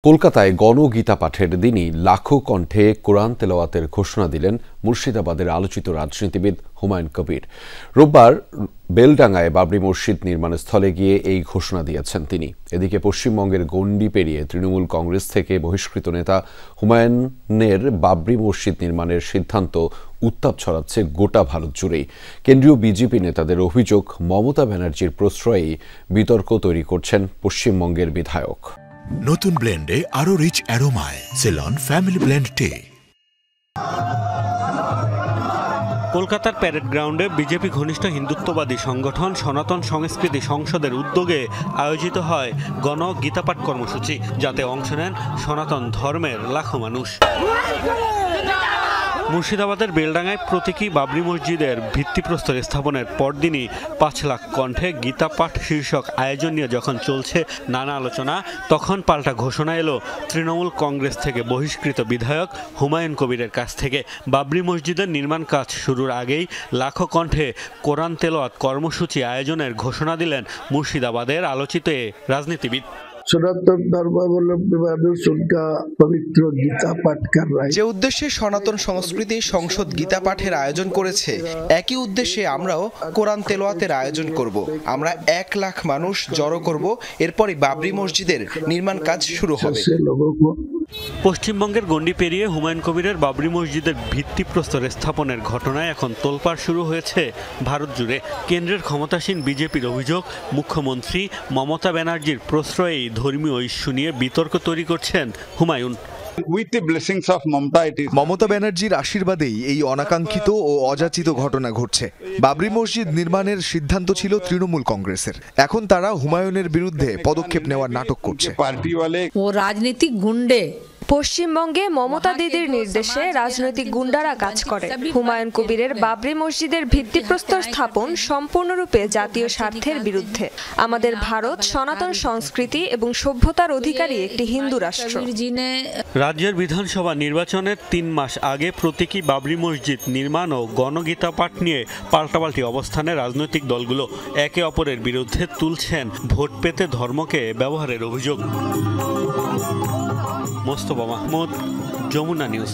কলকাতায় গণগীতা পাঠের দিনই লাখো কণ্ঠে কোরআন তেলাওয়াতের ঘোষণা দিলেন মুর্শিদাবাদের আলোচিত রাজনীতিবিদ হুমায়ুন কবির। রোববার বেলডাঙ্গায় বাবরি মসজিদ নির্মাণের স্থলে গিয়ে এই ঘোষণা দিয়েছেন তিনি। এদিকে পশ্চিমবঙ্গের গণ্ডি পেরিয়ে তৃণমূল কংগ্রেস থেকে বহিষ্কৃত নেতা হুমায়ুনের বাবরি মসজিদ নির্মাণের সিদ্ধান্ত উত্তাপ ছড়াচ্ছে গোটা ভারত জুড়েই। কেন্দ্রীয় বিজেপি নেতাদের অভিযোগ, মমতা ব্যানার্জির প্রশ্রয়েই বিতর্ক তৈরি করছেন পশ্চিমবঙ্গের বিধায়ক। নতুন ব্লেন্ডে আরো রিচ অ্যারোমায় সেলন ফ্যামিলি ব্লেন্ড টে। কলকাতার প্যারেড গ্রাউন্ডে বিজেপি ঘনিষ্ঠ হিন্দুত্ববাদী সংগঠন সনাতন সংস্কৃতি সংসদের উদ্যোগে আয়োজিত হয় গণ গীতাপাঠ কর্মসূচি, যাতে অংশ নেন সনাতন ধর্মের লাখো মানুষ। মুর্শিদাবাদের বেলডাঙ্গায় প্রতীকী বাবরি মসজিদের ভিত্তিপ্রস্তর স্থাপনের পরদিনই ৫ লাখ কণ্ঠে গীতা পাঠ শীর্ষক আয়োজন নিয়ে যখন চলছে নানা আলোচনা, তখন পাল্টা ঘোষণা এলো তৃণমূল কংগ্রেস থেকে বহিষ্কৃত বিধায়ক হুমায়ুন কবিরের কাছ থেকে। বাবরি মসজিদের নির্মাণ কাজ শুরুর আগেই লাখো কণ্ঠে কোরআন তেলাওয়াত কর্মসূচি আয়োজনের ঘোষণা দিলেন মুর্শিদাবাদের আলোচিত এ রাজনীতিবিদ। সনাতন ধর্মাবলম্বী উনকা পবিত্র গীতা পাঠ কর রहा है। যে উদ্দেশ্যে সনাতন সংস্কৃতি সংসদ গীতা পাঠের আয়োজন করেছে, একই উদ্দেশ্যে আমরাও কোরআন তেলাওয়াতের আয়োজন করব। আমরা ১ লাখ মানুষ জড়ো করব, এরপরই বাবরি মসজিদের নির্মাণ কাজ শুরু হবে। পশ্চিমবঙ্গের গণ্ডি পেরিয়ে হুমায়ুন কবিরের বাবরি মসজিদের ভিত্তিপ্রস্তর স্থাপনের ঘটনায় এখন তোলপাড় শুরু হয়েছে ভারত জুড়ে। কেন্দ্রের ক্ষমতাসীন বিজেপির অভিযোগ, মুখ্যমন্ত্রী মমতা ব্যানার্জির প্রশ্রয়েই ধর্মীয় ইস্যু নিয়ে বিতর্ক তৈরি করছেন হুমায়ুন। মমতা ব্যানার্জির আশীর্বাদেই এই অনাকাঙ্ক্ষিত ও অযাচিত ঘটনা ঘটছে। বাবরি মসজিদ নির্মাণের সিদ্ধান্ত ছিল তৃণমূল কংগ্রেসের, এখন তারা হুমায়ুনের বিরুদ্ধে পদক্ষেপ নেওয়ার নাটক করছে। ও রাজনৈতিক গুন্ডে। পশ্চিমবঙ্গে মমতা দিদির নির্দেশে রাজনৈতিক গুন্ডারা কাজ করে। হুমায়ুন কবিরের বাবরি মসজিদের ভিত্তিপ্রস্তর স্থাপন সম্পূর্ণরূপে জাতীয় স্বার্থের বিরুদ্ধে। আমাদের ভারত সনাতন সংস্কৃতি এবং সভ্যতার অধিকারী একটি হিন্দু রাষ্ট্র। রাজ্যের বিধানসভা নির্বাচনের ৩ মাস আগে প্রতীকী বাবরি মসজিদ নির্মাণ ও গণগীতা পাঠ নিয়ে পাল্টাপাল্টি অবস্থানে রাজনৈতিক দলগুলো একে অপরের বিরুদ্ধে তুলছেন ভোট পেতে ধর্মকে ব্যবহারের অভিযোগ। মোস্তফা মাহমুদ, যমুনা নিউজ।